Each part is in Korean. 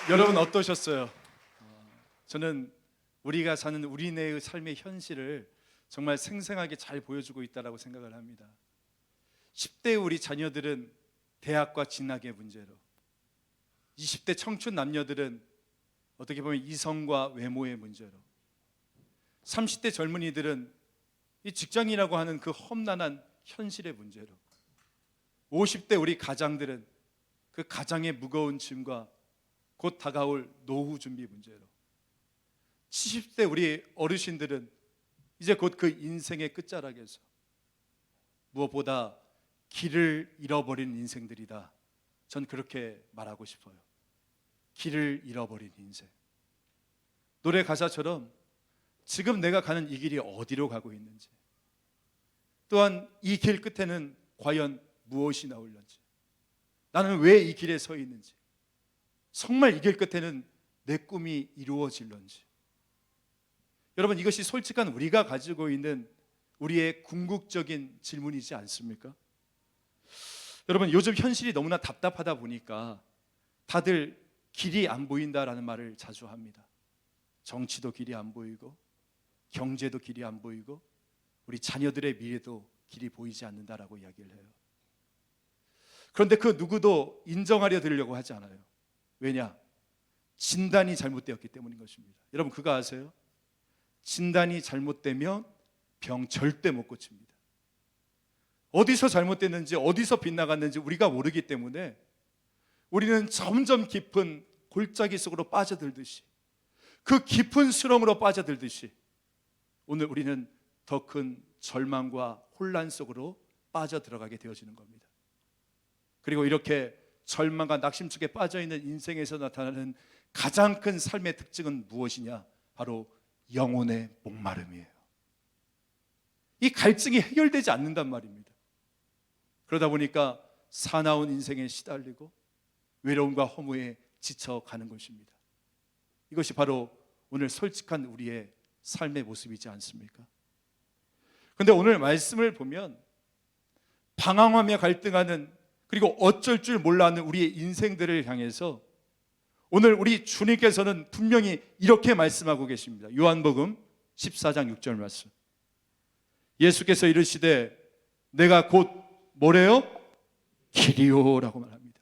여러분 어떠셨어요? 저는 우리가 사는 우리네의 삶의 현실을 정말 생생하게 잘 보여주고 있다고 생각을 합니다. 10대 우리 자녀들은 대학과 진학의 문제로, 20대 청춘 남녀들은 어떻게 보면 이성과 외모의 문제로, 30대 젊은이들은 이 직장이라고 하는 그 험난한 현실의 문제로, 50대 우리 가장들은 그 가장의 무거운 짐과 곧 다가올 노후 준비 문제로, 70대 우리 어르신들은 이제 곧 그 인생의 끝자락에서 무엇보다 길을 잃어버린 인생들이다. 전 그렇게 말하고 싶어요. 길을 잃어버린 인생. 노래 가사처럼 지금 내가 가는 이 길이 어디로 가고 있는지, 또한 이 길 끝에는 과연 무엇이 나올는지, 나는 왜 이 길에 서 있는지, 정말 이 길 끝에는 내 꿈이 이루어질런지. 여러분, 이것이 솔직한 우리가 가지고 있는 우리의 궁극적인 질문이지 않습니까? 여러분, 요즘 현실이 너무나 답답하다 보니까 다들 길이 안 보인다라는 말을 자주 합니다. 정치도 길이 안 보이고, 경제도 길이 안 보이고, 우리 자녀들의 미래도 길이 보이지 않는다라고 이야기를 해요. 그런데 그 누구도 인정하려 들으려고 하지 않아요. 왜냐? 진단이 잘못되었기 때문인 것입니다. 여러분, 그거 아세요? 진단이 잘못되면 병 절대 못 고칩니다. 어디서 잘못됐는지, 어디서 빗나갔는지 우리가 모르기 때문에 우리는 점점 깊은 골짜기 속으로 빠져들듯이, 그 깊은 수렁으로 빠져들듯이 오늘 우리는 더 큰 절망과 혼란 속으로 빠져들어가게 되어지는 겁니다. 그리고 이렇게 절망과 낙심 속에 빠져있는 인생에서 나타나는 가장 큰 삶의 특징은 무엇이냐? 바로 영혼의 목마름이에요. 이 갈증이 해결되지 않는단 말입니다. 그러다 보니까 사나운 인생에 시달리고 외로움과 허무에 지쳐가는 것입니다. 이것이 바로 오늘 솔직한 우리의 삶의 모습이지 않습니까? 그런데 오늘 말씀을 보면 방황하며 갈등하는, 그리고 어쩔 줄 몰라 하는 우리의 인생들을 향해서 오늘 우리 주님께서는 분명히 이렇게 말씀하고 계십니다. 요한복음 14장 6절 말씀. 예수께서 이르시되 내가 곧 뭐래요? 길이요 라고 말합니다.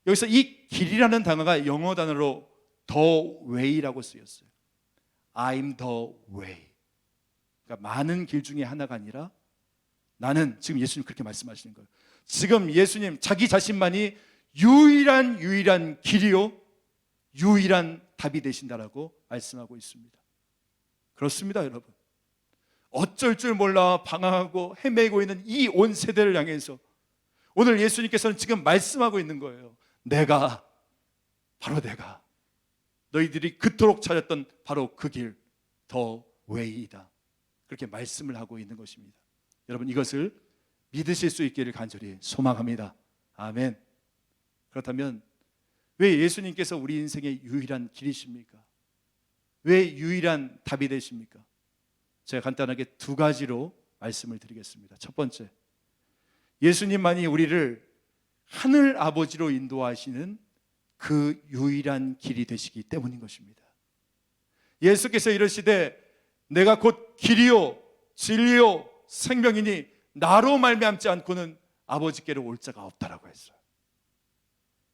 여기서 이 길이라는 단어가 영어 단어로 the way라고 쓰였어요. I'm the way. 그러니까 많은 길 중에 하나가 아니라 나는, 지금 예수님 그렇게 말씀하시는 거예요. 지금 예수님 자기 자신만이 유일한 길이요, 유일한 답이 되신다라고 말씀하고 있습니다. 그렇습니다, 여러분. 어쩔 줄 몰라 방황하고 헤매고 있는 이 온 세대를 향해서 오늘 예수님께서는 지금 말씀하고 있는 거예요. 바로 내가 너희들이 그토록 찾았던 바로 그 길, 더 웨이이다. 그렇게 말씀을 하고 있는 것입니다. 여러분, 이것을 믿으실 수 있기를 간절히 소망합니다. 아멘. 그렇다면 왜 예수님께서 우리 인생의 유일한 길이십니까? 왜 유일한 답이 되십니까? 제가 간단하게 두 가지로 말씀을 드리겠습니다. 첫 번째, 예수님만이 우리를 하늘 아버지로 인도하시는 그 유일한 길이 되시기 때문인 것입니다. 예수께서 이르시되 내가 곧 길이요 진리요 생명이니 나로 말미암지 않고는 아버지께로 올 자가 없다라고 했어요.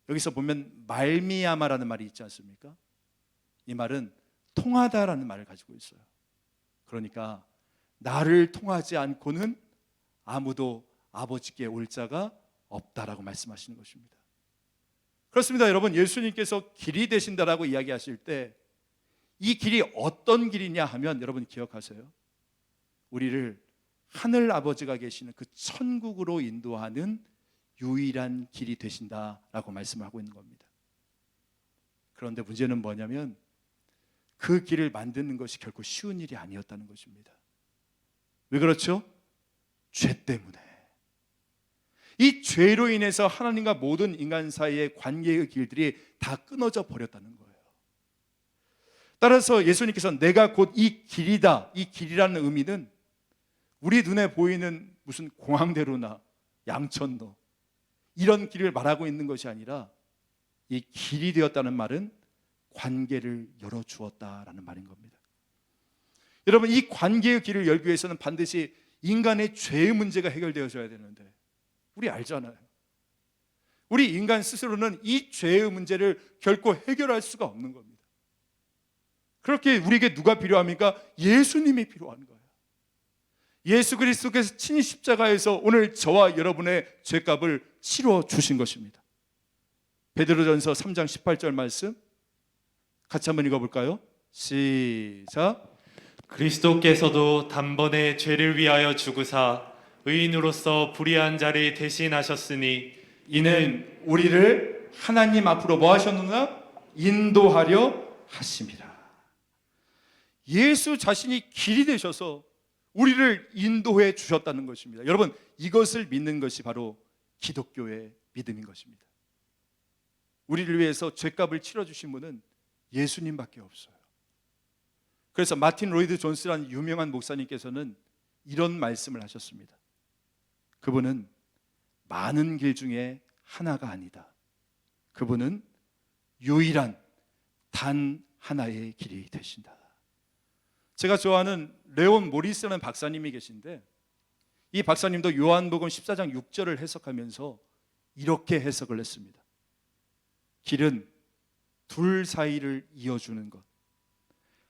여기서 보면 말미암아라는 말이 있지 않습니까? 이 말은 통하다라는 말을 가지고 있어요. 그러니까 나를 통하지 않고는 아무도 아버지께 올 자가 없다라고 말씀하시는 것입니다. 그렇습니다, 여러분. 예수님께서 길이 되신다라고 이야기하실 때 이 길이 어떤 길이냐 하면, 여러분 기억하세요. 우리를 하늘 아버지가 계시는 그 천국으로 인도하는 유일한 길이 되신다라고 말씀을 하고 있는 겁니다. 그런데 문제는 뭐냐면 그 길을 만드는 것이 결코 쉬운 일이 아니었다는 것입니다. 왜 그렇죠? 죄 때문에. 이 죄로 인해서 하나님과 모든 인간 사이의 관계의 길들이 다 끊어져 버렸다는 거예요. 따라서 예수님께서 내가 곧 이 길이다, 이 길이라는 의미는 우리 눈에 보이는 무슨 공항대로나 양천로 이런 길을 말하고 있는 것이 아니라 이 길이 되었다는 말은 관계를 열어주었다라는 말인 겁니다. 여러분, 이 관계의 길을 열기 위해서는 반드시 인간의 죄의 문제가 해결되어져야 되는데 우리 알잖아요. 우리 인간 스스로는 이 죄의 문제를 결코 해결할 수가 없는 겁니다. 그렇게 우리에게 누가 필요합니까? 예수님이 필요한 거예요. 예수 그리스도께서 친히 십자가에서 오늘 저와 여러분의 죄값을 치러 주신 것입니다. 베드로전서 3장 18절 말씀 같이 한번 읽어볼까요? 시작. 그리스도께서도 단번에 죄를 위하여 죽으사 의인으로서 불의한 자를 대신하셨으니 이는 우리를 하나님 앞으로 뭐 하셨느냐? 인도하려 하심이라. 예수 자신이 길이 되셔서 우리를 인도해 주셨다는 것입니다. 여러분, 이것을 믿는 것이 바로 기독교의 믿음인 것입니다. 우리를 위해서 죄값을 치러주신 분은 예수님밖에 없어요. 그래서 마틴 로이드 존스라는 유명한 목사님께서는 이런 말씀을 하셨습니다. 그분은 많은 길 중에 하나가 아니다. 그분은 유일한 단 하나의 길이 되신다. 제가 좋아하는 레온 모리스라는 박사님이 계신데 이 박사님도 요한복음 14장 6절을 해석하면서 이렇게 해석을 했습니다. 길은 둘 사이를 이어주는 것,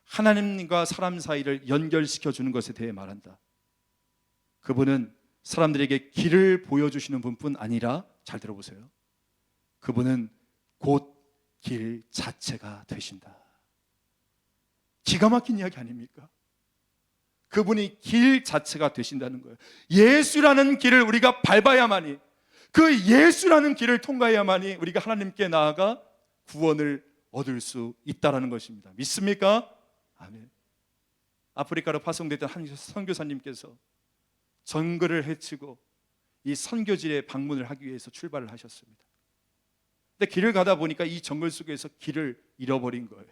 하나님과 사람 사이를 연결시켜주는 것에 대해 말한다. 그분은 사람들에게 길을 보여주시는 분뿐 아니라, 잘 들어보세요, 그분은 곧 길 자체가 되신다. 기가 막힌 이야기 아닙니까? 그분이 길 자체가 되신다는 거예요. 예수라는 길을 우리가 밟아야만이, 그 예수라는 길을 통과해야만이 우리가 하나님께 나아가 구원을 얻을 수 있다는 것입니다. 믿습니까? 아멘. 아프리카로 파송됐던 한 선교사님께서 정글을 헤치고 이 선교지에 방문을 하기 위해서 출발을 하셨습니다. 근데 길을 가다 보니까 이 정글 속에서 길을 잃어버린 거예요.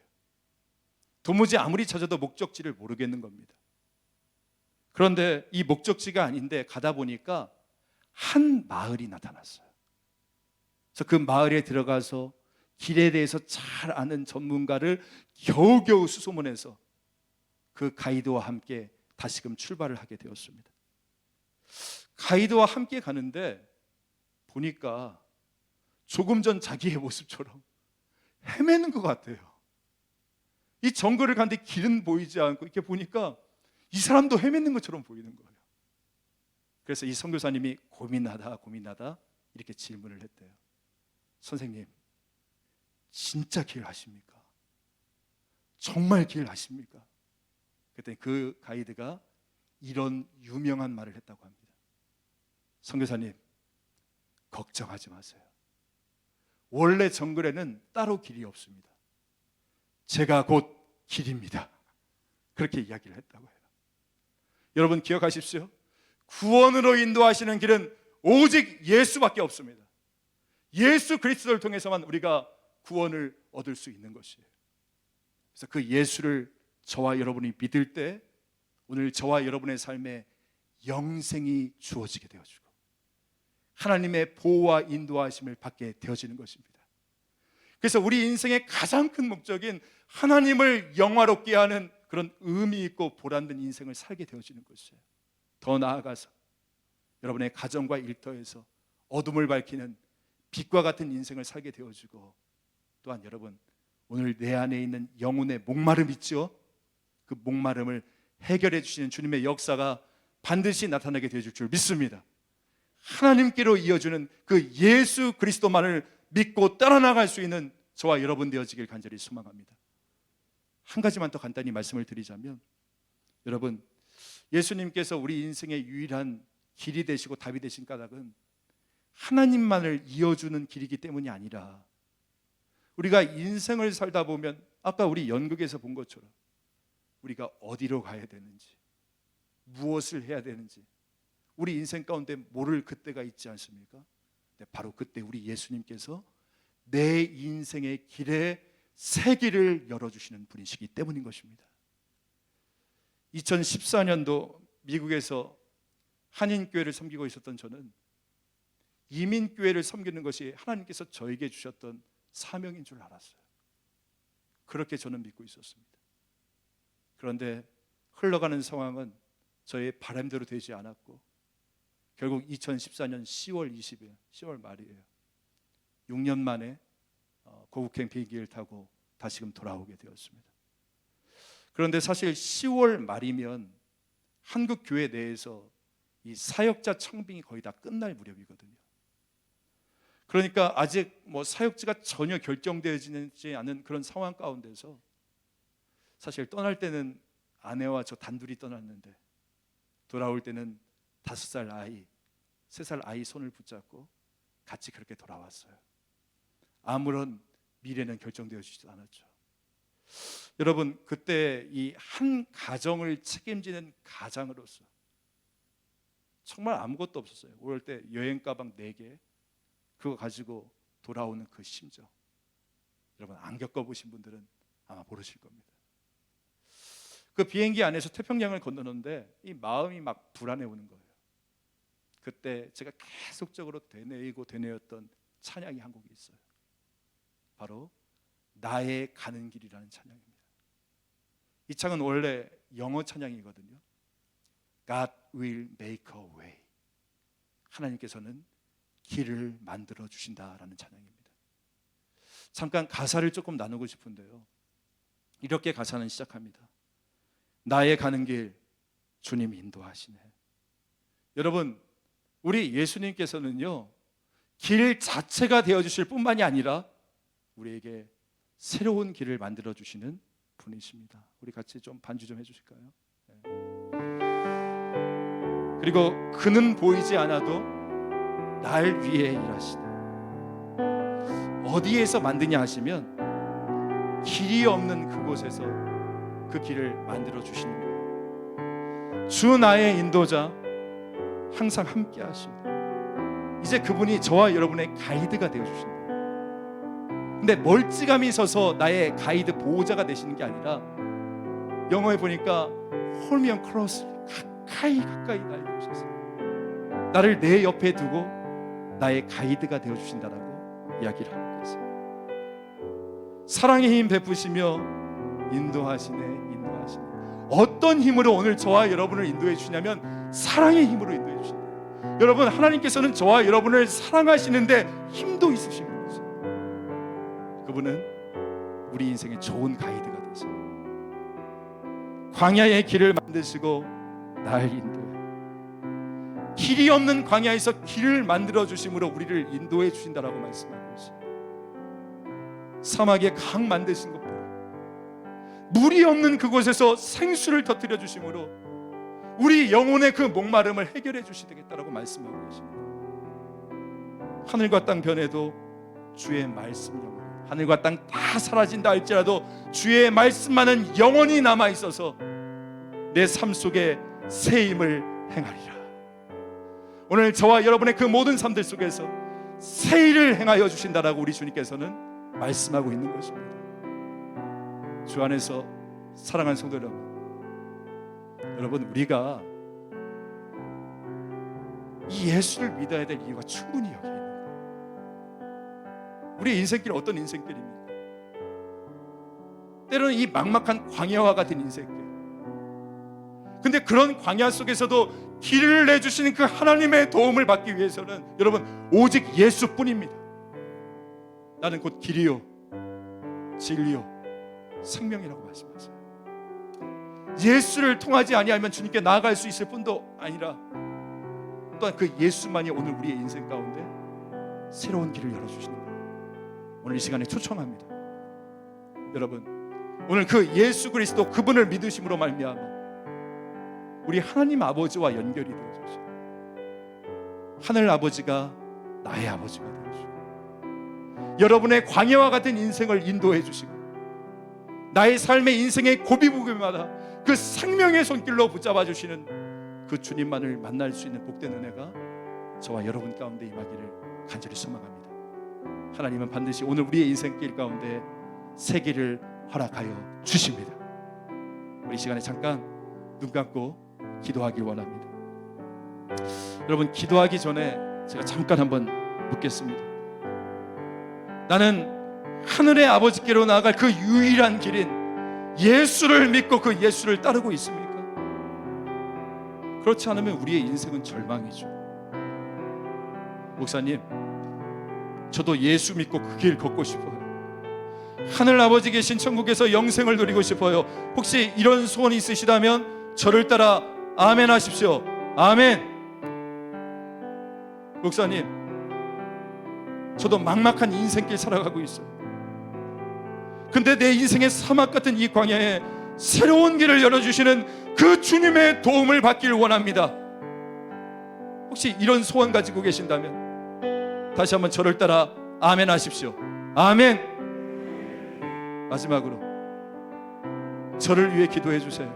도무지 아무리 찾아도 목적지를 모르겠는 겁니다. 그런데 이 목적지가 아닌데 가다 보니까 한 마을이 나타났어요. 그래서 그 마을에 들어가서 길에 대해서 잘 아는 전문가를 겨우겨우 수소문해서 그 가이드와 함께 다시금 출발을 하게 되었습니다. 가이드와 함께 가는데 보니까 조금 전 자기의 모습처럼 헤매는 것 같아요. 이 정글을 가는데 길은 보이지 않고 이렇게 보니까 이 사람도 헤매는 것처럼 보이는 거예요. 그래서 이 선교사님이 고민하다 이렇게 질문을 했대요. 선생님, 진짜 길 아십니까? 정말 길 아십니까? 그랬더니 그 가이드가 이런 유명한 말을 했다고 합니다. 선교사님, 걱정하지 마세요. 원래 정글에는 따로 길이 없습니다. 제가 곧 길입니다. 그렇게 이야기를 했다고 해요. 여러분 기억하십시오. 구원으로 인도하시는 길은 오직 예수밖에 없습니다. 예수 그리스도를 통해서만 우리가 구원을 얻을 수 있는 것이에요. 그래서 그 예수를 저와 여러분이 믿을 때 오늘 저와 여러분의 삶에 영생이 주어지게 되어지고 하나님의 보호와 인도하심을 받게 되어지는 것입니다. 그래서 우리 인생의 가장 큰 목적인 하나님을 영화롭게 하는 그런 의미 있고 보람된 인생을 살게 되어지는 것이에요. 더 나아가서 여러분의 가정과 일터에서 어둠을 밝히는 빛과 같은 인생을 살게 되어지고, 또한 여러분 오늘 내 안에 있는 영혼의 목마름 있죠? 그 목마름을 해결해 주시는 주님의 역사가 반드시 나타나게 되어질 줄 믿습니다. 하나님께로 이어주는 그 예수 그리스도만을 믿고 따라나갈 수 있는 저와 여러분 되어지길 간절히 소망합니다. 한 가지만 더 간단히 말씀을 드리자면, 여러분 예수님께서 우리 인생의 유일한 길이 되시고 답이 되신 까닭은 하나님만을 이어주는 길이기 때문이 아니라, 우리가 인생을 살다 보면 아까 우리 연극에서 본 것처럼 우리가 어디로 가야 되는지, 무엇을 해야 되는지 우리 인생 가운데 모를 그때가 있지 않습니까? 바로 그때 우리 예수님께서 내 인생의 길에 새 길을 열어주시는 분이시기 때문인 것입니다. 2014년도 미국에서 한인교회를 섬기고 있었던 저는 이민교회를 섬기는 것이 하나님께서 저에게 주셨던 사명인 줄 알았어요. 그렇게 저는 믿고 있었습니다. 그런데 흘러가는 상황은 저의 바람대로 되지 않았고 결국 2014년 10월 20일, 10월 말이에요. 6년 만에 고국행 비행기를 타고 다시금 돌아오게 되었습니다. 그런데 사실 10월 말이면 한국 교회 내에서 이 사역자 청빙이 거의 다 끝날 무렵이거든요. 그러니까 아직 사역지가 전혀 결정되지 않은 그런 상황 가운데서 사실 떠날 때는 아내와 저 단둘이 떠났는데 돌아올 때는 5살 아이, 3살 아이 손을 붙잡고 같이 그렇게 돌아왔어요. 아무런 미래는 결정되어지지도 않았죠. 여러분, 그때 이 한 가정을 책임지는 가장으로서 정말 아무것도 없었어요. 올 때 여행 가방 4개 그거 가지고 돌아오는 그 심정, 여러분 안 겪어보신 분들은 아마 모르실 겁니다. 그 비행기 안에서 태평양을 건너는데 이 마음이 막 불안해오는 거예요. 그때 제가 계속적으로 되뇌었던 찬양이 한 곡이 있어요. 바로 나의 가는 길이라는 찬양입니다. 이 찬양은 원래 영어 찬양이거든요. God will make a way. 하나님께서는 길을 만들어 주신다라는 찬양입니다. 잠깐 가사를 조금 나누고 싶은데요. 이렇게 가사는 시작합니다. 나의 가는 길 주님 인도하시네. 여러분, 우리 예수님께서는요, 길 자체가 되어주실 뿐만이 아니라 우리에게 새로운 길을 만들어 주시는 분이십니다. 우리 같이 좀 반주 좀 해주실까요? 네. 그리고 그는 보이지 않아도 날 위해 일하시네. 어디에서 만드냐 하시면 길이 없는 그곳에서 그 길을 만들어 주시는 거예요. 주 나의 인도자, 항상 함께 하시네. 이제 그분이 저와 여러분의 가이드가 되어 주신다. 근데 멀찌감이 있어서 나의 가이드 보호자가 되시는 게 아니라 영어에 보니까 hold me on close, 가까이 날 보셨어요. 나를 내 옆에 두고 나의 가이드가 되어 주신다라고 이야기를 하고 계세요. 사랑의 힘 베푸시며 인도하시네. 어떤 힘으로 오늘 저와 여러분을 인도해 주시냐면 사랑의 힘으로 인도해 주신다. 여러분, 하나님께서는 저와 여러분을 사랑하시는데 힘도 있으신 분이세요. 그분은 우리 인생의 좋은 가이드가 되세요. 광야의 길을 만드시고 날 인도해. 길이 없는 광야에서 길을 만들어 주심으로 우리를 인도해 주신다라고 말씀하고 있어요. 사막에 강 만드신 것보다 물이 없는 그곳에서 생수를 터뜨려 주심으로 우리 영혼의 그 목마름을 해결해 주시겠다라고 말씀하고 계십니다. 하늘과 땅 변해도 주의 말씀 영원히, 하늘과 땅 다 사라진다 할지라도 주의 말씀만은 영원히 남아 있어서 내 삶 속에 새 힘을 행하리라. 오늘 저와 여러분의 그 모든 삶들 속에서 새 일을 행하여 주신다라고 우리 주님께서는 말씀하고 있는 것입니다. 주 안에서 사랑하는 성도 여러분, 우리가 이 예수를 믿어야 될 이유가 충분히 여기에 있는 거예요. 우리의 인생길 어떤 인생길입니까? 때로는 이 막막한 광야와 같은 인생길. 근데 그런 광야 속에서도 길을 내주시는 그 하나님의 도움을 받기 위해서는 여러분 오직 예수뿐입니다. 나는 곧 길이요 진리요 생명이라고 말씀하세요. 예수를 통하지 아니하면 주님께 나아갈 수 있을 뿐도 아니라 또한 그 예수만이 오늘 우리의 인생 가운데 새로운 길을 열어주시는 거예요. 오늘 이 시간에 초청합니다. 여러분, 오늘 그 예수 그리스도 그분을 믿으심으로 말미암아 우리 하나님 아버지와 연결이 되어주시고 하늘 아버지가 나의 아버지가 되어주시고 여러분의 광야와 같은 인생을 인도해 주시고 나의 삶의 인생의 고비고비마다 그 생명의 손길로 붙잡아 주시는 그 주님만을 만날 수 있는 복된 은혜가 저와 여러분 가운데 임하기를 간절히 소망합니다. 하나님은 반드시 오늘 우리의 인생길 가운데 새 길을 허락하여 주십니다. 우리 시간에 잠깐 눈 감고 기도하길 원합니다. 여러분, 기도하기 전에 제가 잠깐 한번 묻겠습니다. 나는 하늘의 아버지께로 나아갈 그 유일한 길인 예수를 믿고 그 예수를 따르고 있습니까? 그렇지 않으면 우리의 인생은 절망이죠. 목사님, 저도 예수 믿고 그 길 걷고 싶어요. 하늘 아버지 계신 천국에서 영생을 누리고 싶어요. 혹시 이런 소원이 있으시다면 저를 따라 아멘 하십시오. 아멘. 목사님, 저도 막막한 인생길 살아가고 있어요. 근데 내 인생의 사막 같은 이 광야에 새로운 길을 열어주시는 그 주님의 도움을 받기를 원합니다. 혹시 이런 소원 가지고 계신다면 다시 한번 저를 따라 아멘 하십시오. 아멘. 마지막으로 저를 위해 기도해 주세요.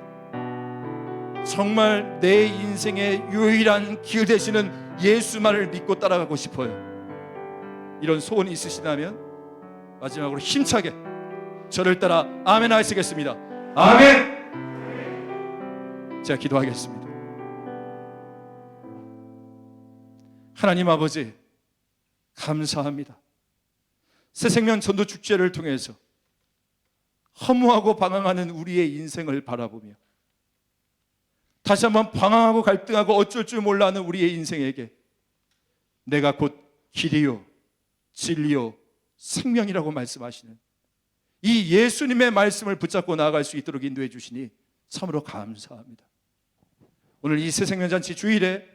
정말 내 인생의 유일한 길 되시는 예수만을 믿고 따라가고 싶어요. 이런 소원이 있으시다면 마지막으로 힘차게 저를 따라 아멘 하시겠습니다. 아멘. 제가 기도하겠습니다. 하나님 아버지, 감사합니다. 새생명 전도 축제를 통해서 허무하고 방황하는 우리의 인생을 바라보며 다시 한번 방황하고 갈등하고 어쩔 줄 몰라 하는 우리의 인생에게 내가 곧 길이요 진리요 생명이라고 말씀하시는 이 예수님의 말씀을 붙잡고 나아갈 수 있도록 인도해 주시니 참으로 감사합니다. 오늘 이 새생명잔치 주일에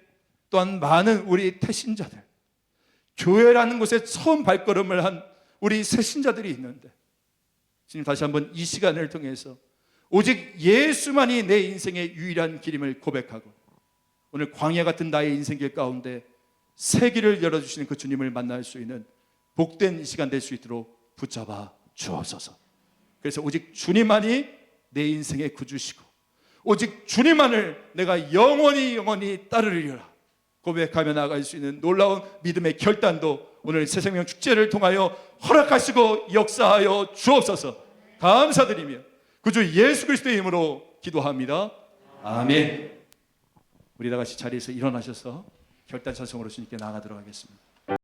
또한 많은 우리 태신자들, 교회라는 곳에 처음 발걸음을 한 우리 새신자들이 있는데 주님, 다시 한번 이 시간을 통해서 오직 예수만이 내 인생의 유일한 길임을 고백하고 오늘 광야 같은 나의 인생길 가운데 새 길을 열어주시는 그 주님을 만날 수 있는 복된 이 시간 될 수 있도록 붙잡아 주옵소서. 그래서 오직 주님만이 내 인생의 구주시고 오직 주님만을 내가 영원히 따르리라 고백하며 나아갈 수 있는 놀라운 믿음의 결단도 오늘 새생명 축제를 통하여 허락하시고 역사하여 주옵소서. 감사드리며 구주 예수 그리스도의 이름으로 기도합니다. 아멘. 우리 다 같이 자리에서 일어나셔서 결단 찬송으로 주님께 나아가도록 하겠습니다.